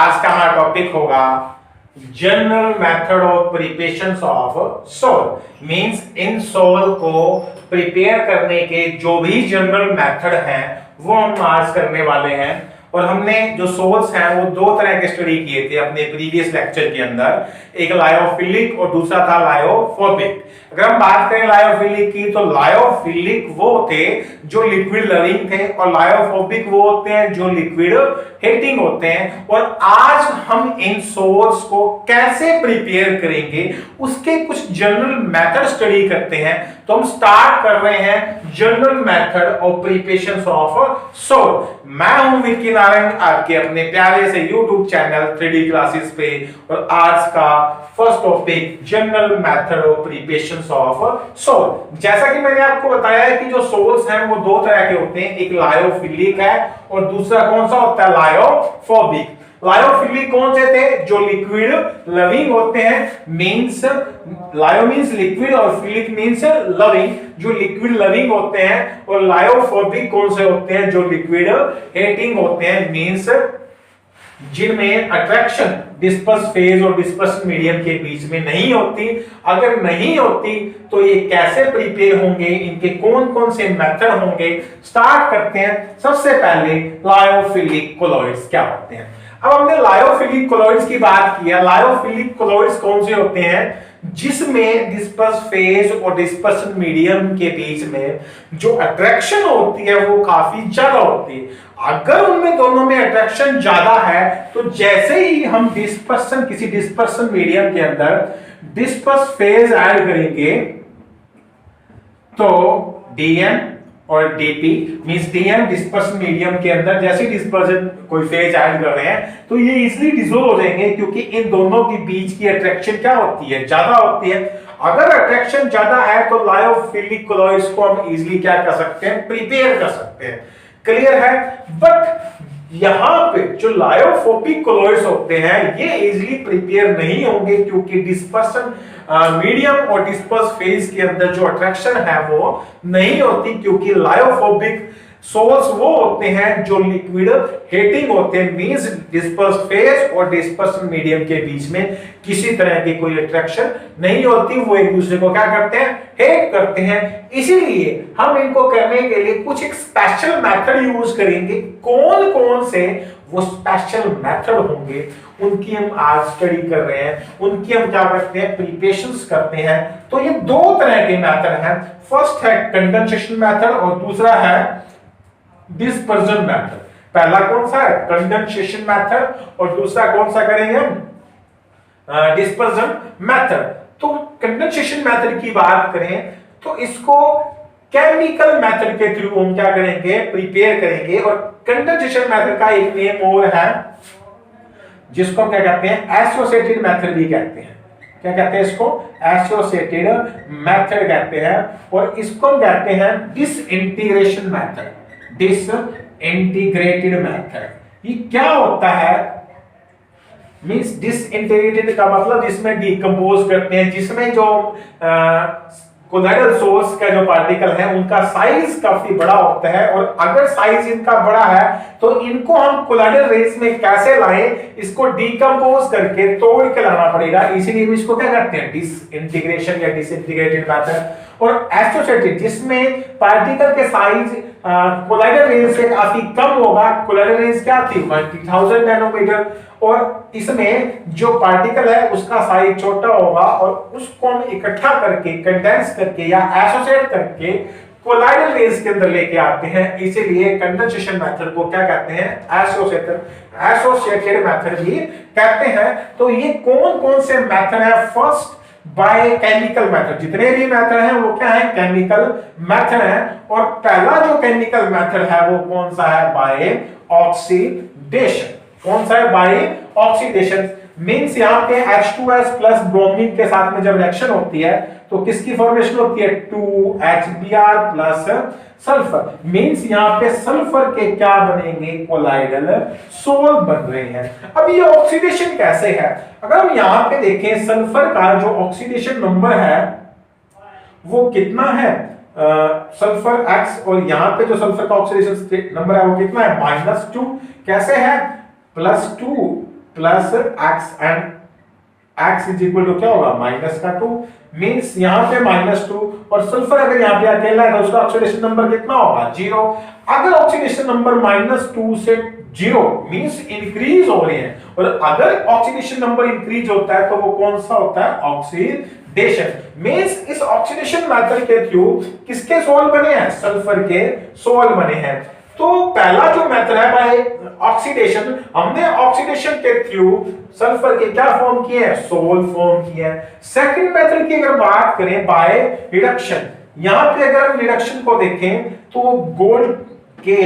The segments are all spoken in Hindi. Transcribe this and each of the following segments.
आज का हमारा टॉपिक होगा general method of preparation of sol. Means इन सोल को प्रिपेयर करने के जो भी जनरल मेथड हैं वो हम आज करने वाले हैं। और हमने जो सोल्स हैं वो दो तरह के स्टडी किए थे अपने प्रीवियस लेक्चर के अंदर, एक लायोफिलिक और दूसरा था लायोफोबिक। अगर हम बात करें लायोफिलिक की तो लायोफिलिक वो थे जो लिक्विड लविंग थे और लायोफोबिक वो होते हैं जो लिक्विड हेटिंग होते हैं। और आज हम इन सोल्स को कैसे प्रिपेयर करेंगे उसके कुछ जनरल मेथड स्टडी करते हैं। तो हम स्टार्ट कर रहे हैं general method of preparation of sol. मैं हूं विक्की नारायण, आपके अपने प्यारे से YouTube चैनल 3D क्लासेस पे, और आज का first topic general method of preparation of sol. जैसा कि मैंने आपको बताया है कि जो सोल्स हैं वो दो तरह के होते हैं, एक लायोफिलिक है और दूसरा कौन सा होता है, लायोफोबिक। लायोफिलिक कौन से थे, जो लिक्विड लविंग होते हैं। मींस लायो मींस लिक्विड और फिलिक मींस लविंग, जो लिक्विड लविंग होते हैं। और लायोफोबिक कौन से होते हैं, जो लिक्विड हेटिंग होते हैं। मींस जिनमें अट्रैक्शन डिस्पर्स फेज और डिस्पर्सन मीडियम के बीच में नहीं होती। अगर नहीं होती तो ये कैसे प्रिपेयर होंगे, इनके कौन कौन से मेथड होंगे, स्टार्ट करते हैं। सबसे पहले लायोफिलिक कोलॉइड्स क्या होते हैं। अब हमने लायोफिलिक कोलॉइड्स की बात की है। लायोफिलिक कोलॉइड्स कौन से होते हैं, जिसमें डिस्पर्स फेज और डिस्पर्सन मीडियम के बीच में जो अट्रैक्शन होती है वो काफी ज्यादा होती है। अगर उनमें दोनों में अट्रैक्शन ज्यादा है तो जैसे ही हम किसी डिस्पर्सन मीडियम के अंदर डिस्पर्स फेज ऐड करेंगे तो डीएम और DP means DM dispersion medium के अंदर जैसे डिस्पर्सन कोई फेज ऐड कर रहे हैं तो ये इजीली डिसॉल्व हो जाएंगे, क्योंकि इन दोनों के बीच की अट्रैक्शन क्या होती है, ज्यादा होती है। अगर अट्रैक्शन ज्यादा है तो लायोफिलिक कोलॉइड्स को हम इजीली क्या कर सकते हैं, प्रिपेयर कर सकते हैं। क्लियर है। बट यहां पे जो लायोफोबिक कोलॉइड्स होते हैं ये इजीली प्रिपेयर नहीं होंगे, क्योंकि डिस्पर्सन मीडियम और डिस्पर्स फेज के अंदर जो अट्रैक्शन है वो नहीं होती। क्योंकि लायोफोबिक सोल्स वो होते हैं जो लिक्विड हेटिंग होते हैं। मींस डिस्पर्स फेज और डिस्पर्सन मीडियम के बीच में किसी तरह की कोई अट्रैक्शन नहीं होती। वो एक दूसरे को क्या करते हैं, हेट करते हैं। इसीलिए हम इनको करने के लिए कुछ एक स्पेशल मेथड यूज करेंगे। कौन कौन से वो स्पेशल मेथड होंगे उनकी हम आज स्टडी कर रहे हैं, उनकी हम क्या करते हैं, प्रिपरेशंस करते हैं। तो ये दो तरह के मेथड हैं। फर्स्ट है कंडेंसेशन मेथड और दूसरा है डिस्पर्जन मेथड। पहला कौन सा है, कंडेंसेशन मेथड, और दूसरा कौन सा करेंगे हम, डिस्पर्जन मेथड। तो कंडेंसेशन मेथड की बात करें तो इसको केमिकल मेथड के थ्रू हम क्या करेंगे, प्रिपेयर करेंगे। और कंडेंसेशन मेथड का एक नेम और है जिसको क्या कहते हैं, एसोसिएटेड मेथड भी कहते हैं। क्या कहते हैं इसको, एसोसिएटेड मेथड कहते हैं। और इसको हम कहते हैं डिसइंटीग्रेशन मेथड, डिसइंटीग्रेटेड मेथड। ये क्या होता है, मींस डिसइंटीग्रेटेड का मतलब जिसमें डिकम्पोज करते हैं, जिसमें जो कोलाइडल सोर्स का जो पार्टिकल है उनका साइज काफी बड़ा होता है। और अगर साइज इनका बड़ा है तो इनको हम कोलाइडल रेस में कैसे लाएं, इसको डिकम्पोज करके तोड़ के लाना पड़ेगा। इसीलिए इसको क्या कहते हैं, डिसइंटीग्रेशन या डिसइंटीग्रेटेड मेथड। और एसोसिएटेड जिसमें पार्टिकल के साइज कोलाइडल रेंज से काफी कम होगा। कोलाइडल रेंज क्या थी, 1000 नैनोमीटर, और इसमें जो पार्टिकल है उसका साइज छोटा होगा और उसको हम इकट्ठा करके कंडेंस करके या एसोसिएट करके कोलाइडल रेंज के अंदर लेके आते हैं। इसीलिए कंडेंसेशन मेथड को क्या कहते हैं, एसोसिएटेड मेथड भी कहते हैं। तो ये कौन कौन से मेथड है, फर्स्ट बाय केमिकल मेथड। जितने भी मेथड हैं वो क्या है, केमिकल मेथड है। और पहला जो केमिकल मेथड है वो कौन सा है, बाय ऑक्सीडेशन। कौन सा है, बाय ऑक्सीडेशन। मींस यहाँ पे H2S प्लस ब्रोमीन के साथ में जब रिएक्शन होती है तो किसकी फॉर्मेशन होती है, 2HBr प्लस सल्फर। मींस यहाँ पे सल्फर के क्या बनेंगे, कोलाइडल सोल बन रहे हैं। अब ये ऑक्सीडेशन कैसे है, अगर हम यहाँ पे देखें सल्फर का जो ऑक्सीडेशन नंबर है वो कितना है, सल्फर X, और यहाँ पे जो सल्फर का ऑक्सीडेशन नंबर है वो कितना है, -2। कैसे है, +2 plus x and x is equal to क्या होगा माइनस का 2, मींस यहां पे -2, और सल्फर अगर यहां पे अकेला है तो उसका ऑक्सीडेशन नंबर कितना होगा 0। अगर ऑक्सीडेशन नंबर -2 से 0 मींस इंक्रीज हो रहे हैं, और अगर ऑक्सीडेशन नंबर इंक्रीज होता है तो वो कौन सा होता है ऑक्सीडेशन। मींस इस ऑक्सीडेशन मेथड के थ्रू किसके सोल बने हैं, सल्फर के सोल बने हैं। तो पहला जो मेथड है बाय ऑक्सीडेशन, हमने ऑक्सीडेशन के थ्रू सल्फर के क्या फॉर्म किए हैं, सोल फॉर्म किए हैं। सेकंड मेथड की अगर बात करें बाय रिडक्शन, यहां पे अगर हम रिडक्शन को देखें तो गोल्ड के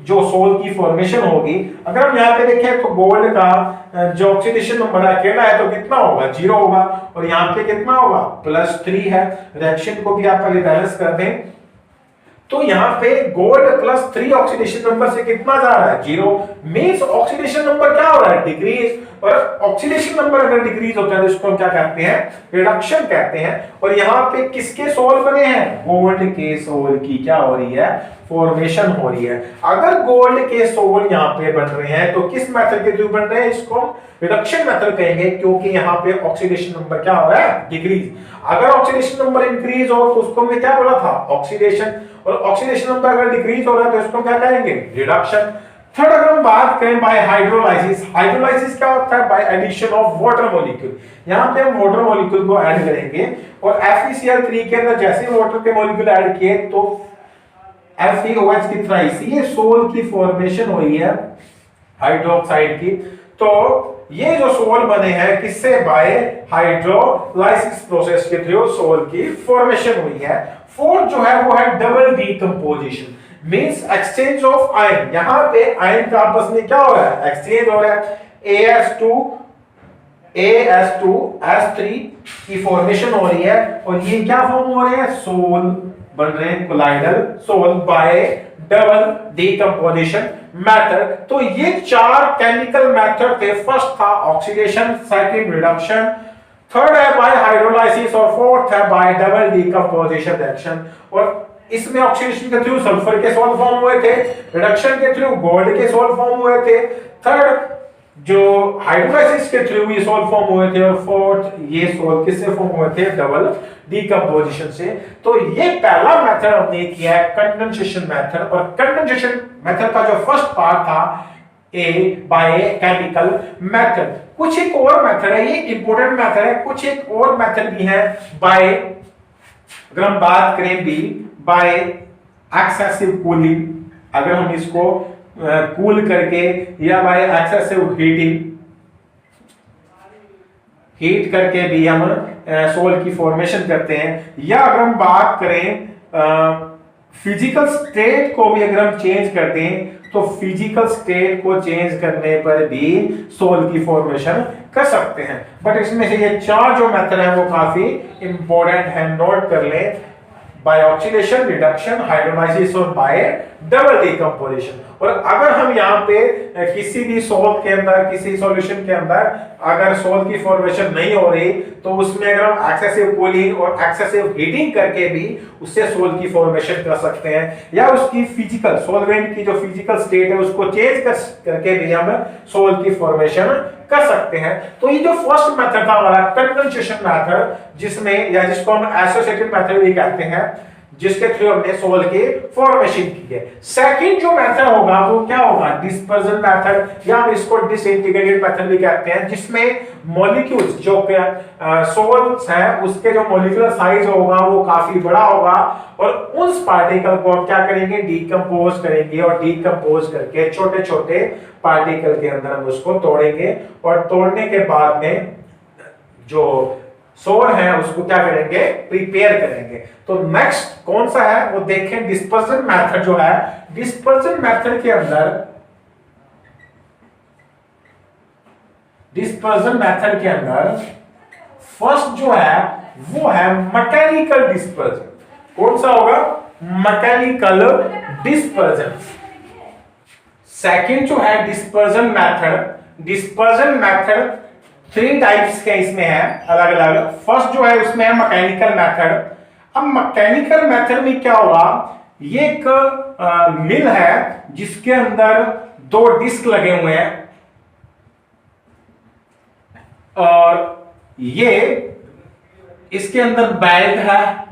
जो सोल की फॉर्मेशन होगी, अगर हम यहां पे देखें तो गोल्ड का जो ऑक्सीडेशन नंबर अकेला है तो कितना होगा 0 होगा, और यहां पे कितना होगा +3 है। रिएक्शन को भी आप पहले बैलेंस कर दें तो यहां पे गोल्ड +3 ऑक्सीडेशन नंबर से कितना जा रहा है 0, मींस ऑक्सीडेशन नंबर क्या हो रहा है डिक्रीज, और ऑक्सीडेशन नंबर अगर डिक्रीज होता है तो इसको हम क्या कहते हैं रिडक्शन कहते हैं। और यहां पे किसके सोल बने हैं, गोल्ड के सोल की क्या हो रही है फॉर्मेशन हो रही है। अगर गोल्ड के सोल यहां पे बन रहे हैं तो किस मेथड के थ्रू बन रहे हैं, इसको रिडक्शन मेथड कहेंगे, क्योंकि यहां पे ऑक्सीडेशन नंबर क्या हो रहा है डिक्रीज। अगर ऑक्सीडेशन नंबर इंक्रीज हो तो उसको हमने क्या बोला था ऑक्सीडेशन, और ऑक्सीडेशन नंबर अगर डिक्रीज हो रहा है तो इसको क्या कहेंगे रिडक्शन। थर्ड अगर हम बात करें बाय हाइड्रोलाइसिस, हाइड्रोलाइसिस क्या होता है by addition of water molecule. यहां पे हम वाटर मॉलिक्यूल को ऐड करेंगे, और FeCl3 के अंदर जैसे वाटर के मॉलिक्यूल ऐड किए तो FeOH की तरह इसी सोल की फॉर्मेशन हुई है हाइड्रोक्साइड की। तो ये जो सोल बने हैं किससे, बाय हाइड्रोलाइसिस प्रोसेस के थ्रू सोल की फॉर्मेशन हुई है। फोर्थ जो है वो है double decomposition, means exchange of ion. यहां पे आयन का आपस में क्या हो रहा है एक्सचेंज हो रहा है, AS2S3 की फॉर्मेशन हो रही है, और ये क्या फॉर्म हो रहे हैं सोल बन रहे हैं, colloidal sol by double decomposition method. तो ये 4 केमिकल मेथड थे, फर्स्ट था ऑक्सीडेशन, सेकंड रिडक्शन, थर्ड है बाय हाइड्रोलाइसिस, और फोर्थ है बाय डबल डीकंपोजिशन रिएक्शन। और इसमें ऑक्सीडेशन के थ्रू सल्फर के सोल फॉर्म हुए थे, रिडक्शन के थ्रू गोल्ड के सोल फॉर्म हुए थे, थर्ड जो हाइड्रोलाइसिस के थ्रू ये सोल फॉर्म हुए थे, और फोर्थ ये सोल किससे फॉर्म हुए थे डबल डीकंपोजिशन से। तो ये पहला मेथड हमने किया है कंडेंसेशन मेथड, और कंडेंसेशन मेथड का जो फर्स्ट पार्ट था ए बाय केमिकल मेथड। कुछ एक और मेथड है, ये इंपॉर्टेंट मेथड है, कुछ एक और मेथड भी है बाय, अगर हम बात करें बी बाय एक्सेसिव कूलिंग, अगर हम इसको कूल करके या बाय एक्सेसिव हीट करके भी हम सोल की फॉर्मेशन करते हैं, या अगर हम बात करें फिजिकल स्टेट को भी अगर हम चेंज करते हैं तो फिजिकल स्टेट को चेंज करने पर भी सोल की फॉर्मेशन कर सकते हैं। बट इसमें से ये 4 जो मेथड है वो काफी इंपॉर्टेंट है, नोट कर लें, बाय ऑक्सीडेशन, रिडक्शन, हाइड्रोलाइसिस और बाय डबल डीकंपोजिशन। और अगर हम यहाँ पे किसी भी सोल के अंदर, किसी सॉल्यूशन के अंदर अगर सोल की फॉर्मेशन नहीं हो रही तो उसमें अगर हम एक्सेसिव कूलिंग और एक्सेसिव हीटिंग करके भी उससे सोल की फॉर्मेशन कर सकते हैं, या उसकी फिजिकल सॉल्वेंट की जो फिजिकल स्टेट है उसको चेंज करके भी हम सोल की फॉर्मेशन कर सकते हैं। तो ये जो फर्स्ट मेथड था हमारा कंडेंसेशन मेथड, जिसमें या जिसको हम एसोसिएटेड मेथड भी कहते हैं, जिसके थ्रू हमने सोल की फॉर्मेशन की है। सेकंड जो मेथड होगा वो क्या होगा डिस्पर्जन मेथड, या हम इसको डिसइंटीग्रेटेड मेथड भी कहते हैं, जिसमें मॉलिक्यूल्स जो सोल्स हैं उसके जो मॉलिक्यूलर साइज होगा वो काफी बड़ा होगा, और उस पार्टिकल को हम क्या करेंगे डीकंपोज करेंगे, और डीकंपोज करके छोटे छोटे पार्टिकल के अंदर हम उसको तोड़ेंगे, और तोड़ने के बाद में जो सोल है उसको क्या करेंगे प्रिपेयर करेंगे। तो नेक्स्ट कौन सा है वो देखें, डिस्पर्जन मेथड जो है, डिस्पर्जन मेथड के अंदर, डिस्पर्जन मेथड के अंदर फर्स्ट जो है वो है मैकेनिकल डिस्पर्जन। कौन सा होगा मैकेनिकल डिस्पर्जन। सेकंड जो है dispersion method, dispersion method 3 types के इसमें है अलग अलग। फर्स्ट जो है उसमें है मैकेनिकल मेथड। अब मैकेनिकल मेथड में क्या होगा, ये एक मिल है जिसके अंदर 2 डिस्क लगे हुए हैं, और ये इसके अंदर बेल्ट है,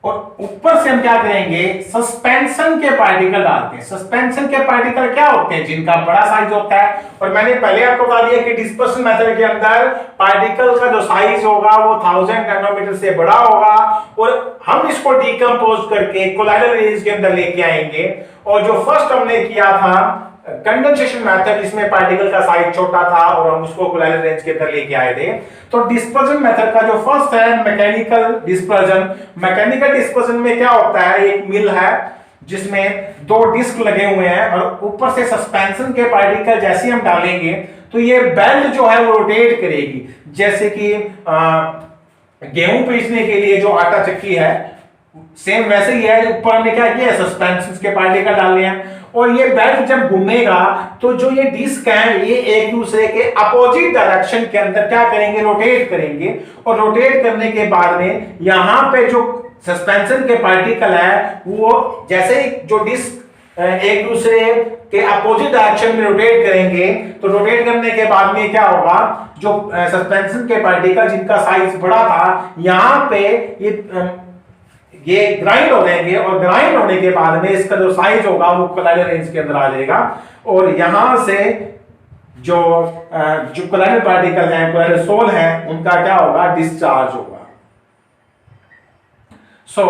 और ऊपर से हम क्या करेंगे, सस्पेंशन के पार्टिकल डालते हैं। सस्पेंशन के पार्टिकल क्या होते हैं, जिनका बड़ा साइज होता है। और मैंने पहले आपको बता दिया कि डिस्पर्शन मेथड के अंदर पार्टिकल का जो साइज होगा वो 1000 नैनोमीटर से बड़ा होगा, और हम इसको डिकम्पोज करके कोलाइडल रेंज के अंदर लेके आएंगे। और जो फर्स्ट हमने किया था कंडेंसेशन मेथड, इसमें पार्टिकल का साइज छोटा था और हम उसको कोलाइडल रेंज के अंदर लेके आए थे। तो डिस्पर्जन मेथड का जो फर्स्ट है मैकेनिकल डिस्पर्जन। मैकेनिकल डिस्पर्जन में क्या होता है, एक मिल है जिसमें दो डिस्क लगे हुए हैं और ऊपर से सस्पेंशन के पार्टिकल जैसे हम डालेंगे तो ये बेल्ट जो है वो रोटेट करेगी। जैसे कि गेहूं पीसने के लिए जो आटा चक्की है, सेम वैसे ही है। ऊपर हमने क्या किया, सस्पेंशन के पार्टिकल डाले हैं, और ये बेल्ट जब घूमेगा तो जो ये डिस्क है ये एक दूसरे के अपोजिट डायरेक्शन के अंदर क्या करेंगे, रोटेट करेंगे। और रोटेट करने के बाद में यहां पे जो सस्पेंशन के पार्टिकल है वो जैसे ही जो डिस्क एक दूसरे के अपोजिट डायरेक्शन में रोटेट करेंगे, तो रोटेट करने के बाद में क्या होगा, जो सस्पेंशन के पार्टिकल जिनका साइज बड़ा था यहां पे ये ग्राइंड हो जाएंगे, और ग्राइंड होने के बाद में इसका जो साइज होगा वो कोलाइडल रेंज के अंदर आ जाएगा। और यहां से जो कोलाइडल पार्टिकल हैं, कोलाइडल सोल हैं, उनका क्या होगा, डिस्चार्ज होगा। सो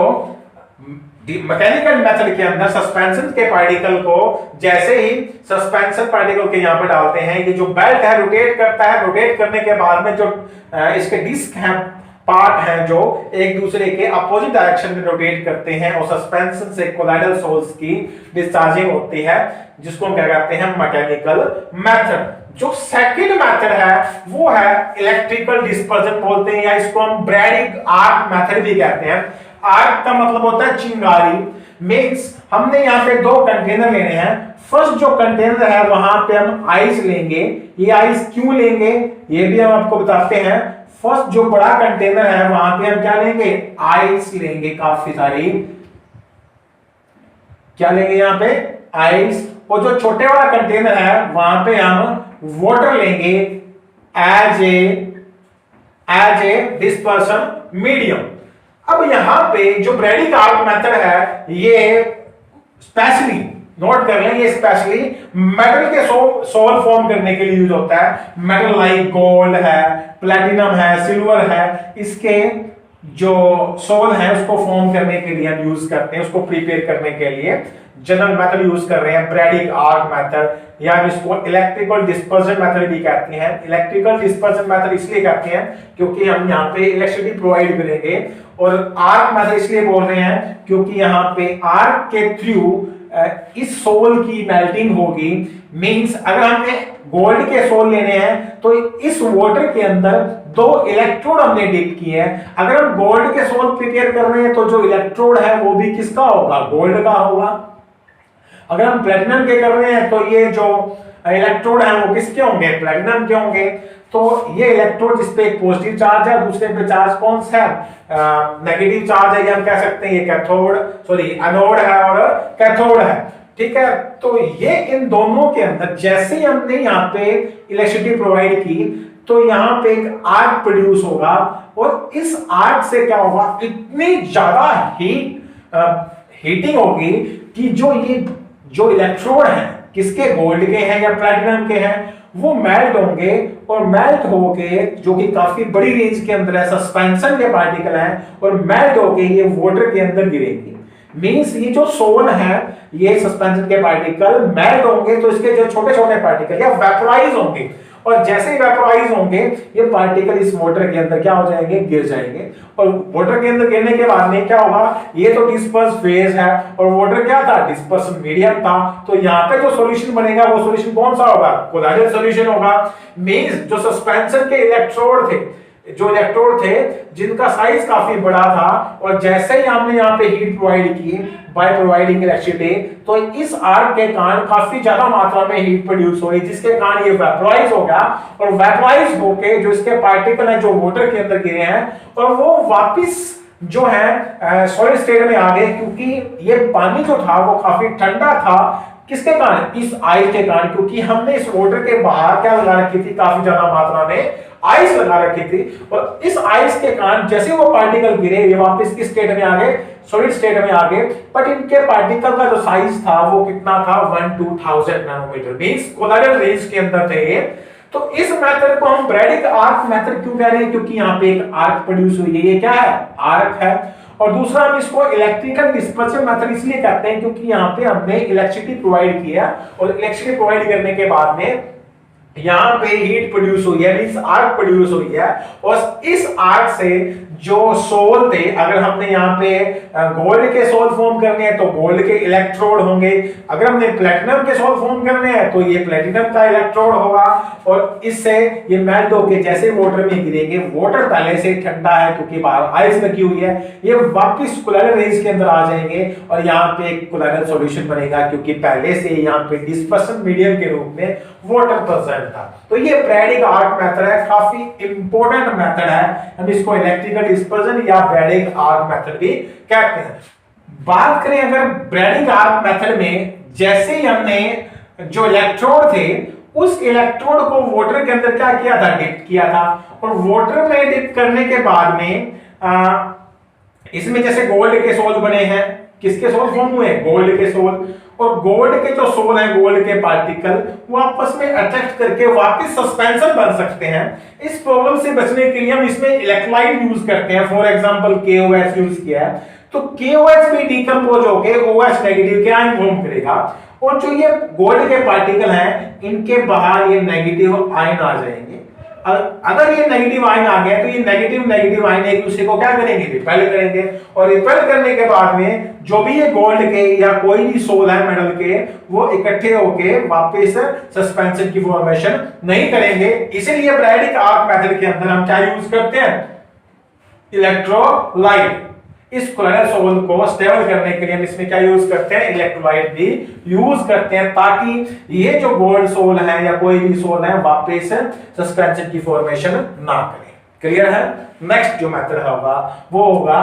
मैकेनिकल मेथड के अंदर सस्पेंशन के पार्टिकल को जैसे ही सस्पेंशन पार्टिकल के यहां पे डालते हैं, ये जो बेल्ट है रोटेट करता है। रोटेट करने के बाद में जो इसके डिस्क हैं, पार्ट हैं, जो एक दूसरे के अपोजिट डायरेक्शन में रोटेट करते हैं, और सस्पेंशन से कोलाइडल सोल्स की डिस्चार्जिंग होती है, जिसको हम क्या कहते हैं, मैकेनिकल मेथड। जो सेकंड मेथड है वो है इलेक्ट्रिकल डिस्पर्जन बोलते हैं, या इसको हम ब्रैडिक आर्क मेथड भी कहते हैं। आर्क का मतलब होता है चिंगारी। मींस हमने यहाँ पे दो कंटेनर लेने हैं। फर्स्ट जो कंटेनर है वहां पे हम आइस लेंगे। ये आइस क्यों लेंगे ये भी हम आपको बताते हैं। फर्स्ट जो बड़ा कंटेनर है वहां पे हम क्या लेंगे, आइस लेंगे, काफी सारी क्या लेंगे यहाँ पे, आइस। और जो छोटे वाला कंटेनर है वहां पे हम वाटर लेंगे एज ए डिस्पर्सन मीडियम। अब यहां पे जो ब्रैडिक आर्क मेथड है ये स्पेशली नोट कर लें, ये स्पेशली मेटल के सोल फॉर्म करने के लिए यूज होता है। मेटल लाइक गोल्ड है, प्लैटिनम है, सिल्वर है, इसके जो सोल है उसको फॉर्म करने के लिए हम यूज करते हैं, उसको प्रिपेयर करने के लिए जनरल मेथड यूज कर रहे हैं, ब्रैडिक आर्क मेथड, या हम इसको इलेक्ट्रिकल डिस्पर्जन मेथड भी कहते हैं। इलेक्ट्रिकल डिस्पर्जन मेथड इसलिए कहते हैं क्योंकि हम यहाँ पे इलेक्ट्रिसिटी प्रोवाइड करेंगे, और आर्क मेथड इसलिए बोल रहे हैं क्योंकि यहाँ पे आर्क के थ्रू इस सोल की मेल्टिंग होगी। मींस अगर हमने गोल्ड के सोल लेने हैं तो इस वाटर के अंदर दो इलेक्ट्रोड हमने डिप किए हैं। अगर हम गोल्ड के सोल प्रिपेयर कर रहे हैं तो जो इलेक्ट्रोड है वो भी किसका होगा, गोल्ड का होगा। अगर हम प्लेटिनम के कर रहे हैं तो ये जो इलेक्ट्रोड है वो किसके होंगे, प्लेटिनम के होंगे। तो ये इलेक्ट्रोड जिस पे एक पॉजिटिव चार्ज है, दूसरे पे चार्ज कौन सा है, नेगेटिव चार्ज है, ये हम कह सकते हैं ये कैथोड सॉरी एनोड है और कैथोड है, ठीक है। तो ये इन दोनों के अंदर जैसे ही हमने यहाँ पे इलेक्ट्रिसिटी प्रोवाइड की तो यहाँ पे एक आर्क प्रोड्यूस होगा, और इस आर्क से क्या होगा, इतनी ज्यादा हीटिंग होगी कि जो इलेक्ट्रोड हैं किसके, गोल्ड के हैं या प्लैटिनम के हैं, वो मेल्ट होंगे, और मेल्ट होके जो कि काफी बड़ी रेंज के अंदर है, सस्पेंशन के पार्टिकल हैं, और मेल्ट होके ये वाटर के अंदर गिरेंगे। मींस ये जो सोल है ये सस्पेंशन के पार्टिकल मेल्ट होंगे तो इसके जो छोटे छोटे पार्टिकल या वेपोराइज होंगे, और जैसे ही वेपोराइज होंगे ये पार्टिकल इस वाटर के अंदर क्या हो जाएंगे, गिर जाएंगे। और वाटर के अंदर गिरने के बाद में क्या होगा, ये तो डिस्पर्स फेज है और वाटर क्या था, डिस्पर्सन मीडियम था। तो यहाँ पे जो सॉल्यूशन बनेगा वो सॉल्यूशन कौन सा होगा, कोलाइडल सॉल्यूशन होगा। मींस जो सस्पेंशन के इलेक्ट्रोड थे जिनका साइज काफी बड़ा था, और जैसे ही हमने यहाँ पे हीट प्रोवाइड की बाय प्रोवाइडिंग इलेक्ट्रिसिटी, तो इस आर्क के कारण काफी ज्यादा मात्रा में हीट प्रोड्यूस हुई, जिसके कारण ये वेपोराइज हो गया, और वेपोराइज होके जो इसके पार्टिकल हैं जो वाटर के अंदर गिरे हैं, और वो वापिस जो है सॉलिड स्टेट में आ गए, क्योंकि ये पानी जो था वो काफी ठंडा था। किसके कारण? इस आइस के कारण, क्योंकि हमने इस वाटर के बाहर क्या लगा रखी थी, काफी ज्यादा मात्रा में आइस लगा रखी थी, और इस आइस के कारण जैसे वो पार्टिकल गिरे ये वापस किस स्टेट में आ गए, सॉलिड स्टेट में आ गए। बट इनके पार्टिकल का जो साइज था वो कितना था, 1-2000 नैनोमीटर, मींस कोलाइडल रेंज के अंदर थे ये। तो इस मेथड को हम ब्रैडिक आर्क मेथड क्यों कह रहे हैं, क्योंकि यहाँ पे एक आर्क प्रोड्यूस हुई है, ये क्या है, आर्क है। और दूसरा हम इसको इलेक्ट्रिकल डिस्पर्शन मेथड इसलिए कहते हैं क्योंकि यहाँ पे हमने इलेक्ट्रिसिटी प्रोवाइड किया, और इलेक्ट्रिसिटी प्रोवाइड करने के बाद में यहां पे हीट प्रोड्यूस हुई है, मींस आर्क प्रोड्यूस हुई है, और इस आर्क से जो सोल थे, अगर हमने यहाँ पे गोल्ड के सोल फॉर्म करने हैं तो गोल्ड के इलेक्ट्रोड होंगे, अगर हमने प्लेटिनम के सोल फॉर्म करने हैं तो ये प्लेटिनम का इलेक्ट्रोड होगा, और इससे ये मेल्ट होके जैसे वाटर में गिरेंगे, वाटर पहले से ठंडा है क्योंकि बाहर आइस लगी हुई है, ये वापस कोलाइडल रेंज के अंदर आ जाएंगे और यहाँ पे एक कोलाइडल सॉल्यूशन बनेगा, क्योंकि पहले से यहाँ पे डिस्पर्शन मीडियम के रूप में वाटर प्रेजेंट था। तो ये ब्रैडिक आर्क मेथड है, काफी इंपॉर्टेंट मेथड है, हम इसको इलेक्ट्रिकल डिस्पर्शन या ब्रैडिक आर्क मेथड भी कहते हैं। बात करें अगर ब्रैडिक आर्क मेथड में, जैसे ही हमने जो इलेक्ट्रोड थे उस इलेक्ट्रोड को वाटर के अंदर क्या किया था, डिप किया था, और वाटर में डिप करने के बाद में इसमें जैसे गोल्ड के सोल बने हैं, किसके सोल फॉर्म हुए, गोल्ड के सोल, और गोल्ड के जो सोल हैं, गोल्ड के पार्टिकल वो आपस में अट्रैक्ट करके वापस सस्पेंशन बन सकते हैं। इस प्रॉब्लम से बचने के लिए हम इसमें इलेक्ट्रोलाइट यूज करते हैं, फॉर एग्जांपल KOH यूज किया है, तो KOH भी डिकम्पोज होके OH नेगेटिव के आयन फॉर्म करेगा, और जो ये गोल्ड के पार्टिकल हैं इनके बाहर ये नेगेटिव आयन आ जाएंगे। अगर ये नेगेटिव आयन आ गया तो ये नेगेटिव आयन एक दूसरे को क्या करेंगे, रिपेल करेंगे, और रिपेल करने के बाद में जो भी ये गोल्ड के या कोई भी सोल है मेटल के, वो इकट्ठे होके वापस सस्पेंशन की फॉर्मेशन नहीं करेंगे। इसीलिए ब्रैडिक आर्क मेथड के अंदर हम क्या यूज करते हैं, इलेक्ट्रोलाइट। इस कोलाइडल सोल को स्टेबल करने के लिए हम इसमें क्या यूज करते हैं, इलेक्ट्रोलाइट भी यूज करते हैं, ताकि ये जो गोल्ड सोल है या कोई भी सोल है वापस सस्पेंशन की फॉर्मेशन ना करे। क्लियर है? नेक्स्ट जो मेथड होगा वो होगा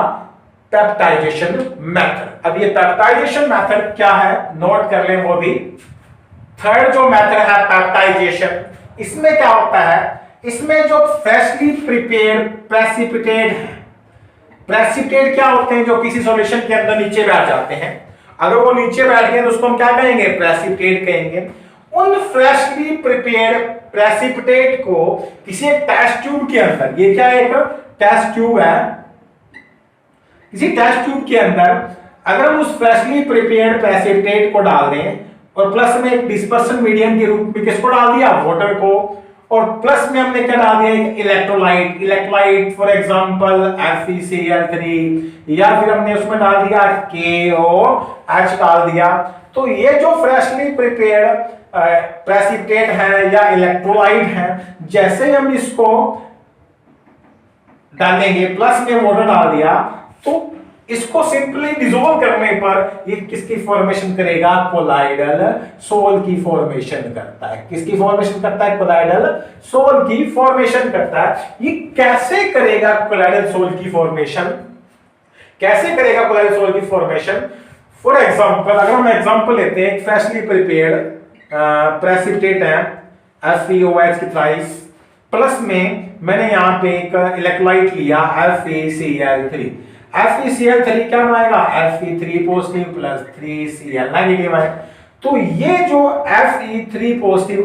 पेप्टाइजेशन मेथड। अब ये पेप्टाइजेशन मेथड क्या है, नोट कर लें वो भी। थर्ड जो मेथड है पेप्टाइजेशन, इसमें क्या होता है, इसमें जो फ्रेशली प्रिपेयर्ड प्रेसिपिटेट है, प्रेसिपिटेट क्या होते हैं, जो किसी सॉल्यूशन के अंदर नीचे बैठ जाते हैं, अगर वो नीचे बैठ गए तो उसको हम क्या कहेंगे, प्रेसिपिटेट कहेंगे। उन फ्रेशली प्रिपेयर्ड प्रेसिपिटेट को किसी एक टेस्ट ट्यूब के अंदर, ये क्या एक टेस्ट ट्यूब है, किसी टेस्ट ट्यूब के अंदर अगर हम उस फ्रेशली प्रिपेयर्ड प्रेसिपिटेट को डाल दें, और प्लस में एक डिस्पर्शन मीडियम के रूप में किसको डाल दिया, वाटर को, और प्लस में हमने क्या डाल दिया, इलेक्ट्रोलाइट फॉर एग्जांपल FeCl3, या फिर हमने उसमें डाल दिया KOH डाल दिया। तो ये जो फ्रेशली प्रिपेयर्ड प्रेसिपिटेट है या इलेक्ट्रोलाइट है, जैसे हम इसको डालेंगे, प्लस में वाटर डाल दिया, तो इसको सिंपली डिसॉल्व करने पर ये किसकी फॉर्मेशन करेगा, कोलाइडल सोल की फॉर्मेशन करता है। किसकी फॉर्मेशन करता है, कोलाइडल सोल की फॉर्मेशन करता है। ये कैसे करेगा कोलाइडल सोल की फॉर्मेशन, कैसे करेगा कोलाइडल सोल की फॉर्मेशन? फॉर एग्जांपल अगर हम एग्जांपल लेते हैं, फ्रेशली प्रिपेयर्ड प्रेसिपिटेट है FeOH की थ्राइस, प्लस में मैंने यहां पे एक इलेक्ट्रोलाइट लिया FeCl3। FeCl3 क्या बनाएगा, Fe3 positive plus 3Cl negative है। तो ये जो Fe3 पॉजिटिव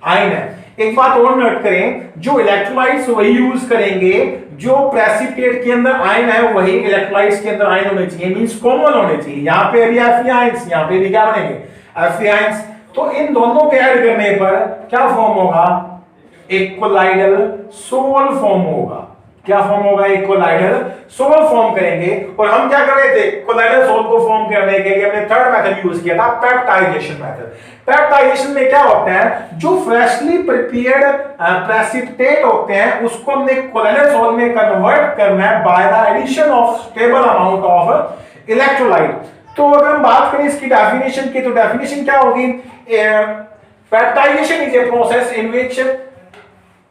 आयन है, एक बात और नोट करें, जो इलेक्ट्रोलाइट्स वही यूज करेंगे, जो प्रेसिपिटेट के अंदर आयन है वही इलेक्ट्रोलाइट्स के अंदर आयन होने चाहिए, मींस कॉमन होने चाहिए। यहाँ पे भी Fe आयंस, यहाँ पे भी क्या बनेंगे, Fe आयंस। तो इन दोनों के ऐड करने पर क्या फॉर्म होगा, एक कोलाइडल सोल फॉर्म होगा। क्या फॉर्म होगा, एक कोलाइडल सोल फॉर्म करेंगे। और हम क्या कर रहे थे, कोलाइडल सोल को फॉर्म करने के लिए हमने थर्ड मेथड यूज किया था, पेप्टाइजेशन मेथड। पेप्टाइजेशन में क्या होता है, जो फ्रेशली प्रिपेयर्ड प्रेसिपिटेट होते हैं उसको हमने कोलाइडल सोल में कन्वर्ट करना है by the addition of stable amount of electrolyte. तो अगर हम बात करें इसकी डेफिनेशन की, तो डेफिनेशन क्या होगी, peptization is a process in which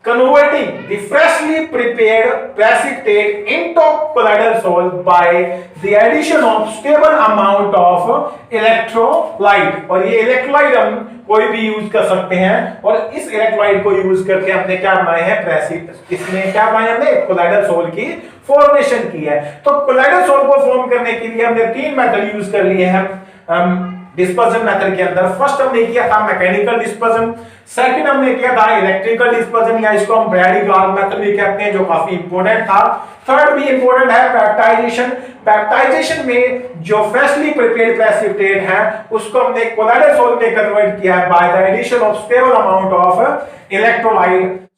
converting the freshly prepared precipitate into colloidal salt by the addition of stable amount of electrolyte। और ये इलेक्ट्रोलाइट हम कोई भी यूज कर सकते हैं, और इस इलेक्ट्रोलाइट को यूज करके हमने क्या बनाए हैं, इसमें क्या बनाया हमने, कोलाइडल सोल की फॉर्मेशन की है। तो कोलाइडल सोल को फॉर्म करने के लिए हमने 3 मेथड यूज कर लिए हैं डिस्पर्जन मेथड के अंदर। फर्स्ट हमने किया था मैकेनिकल डिस्पर्जन, सेकंड हमने किया था इलेक्ट्रिकल डिस्पर्जन, या इसको हम ब्रैडी-गार्ग मेथड भी कहते हैं, जो काफी इंपॉर्टेंट था। थर्ड भी इंपॉर्टेंट है पेप्टाइजेशन। पेप्टाइजेशन में जो फ्रेशली प्रिपेयर्ड प्रेसिपिटेट है उसको हमने कोलाइडल सोल में कन्वर्ट किया है by the addition of stable amount of electrolyte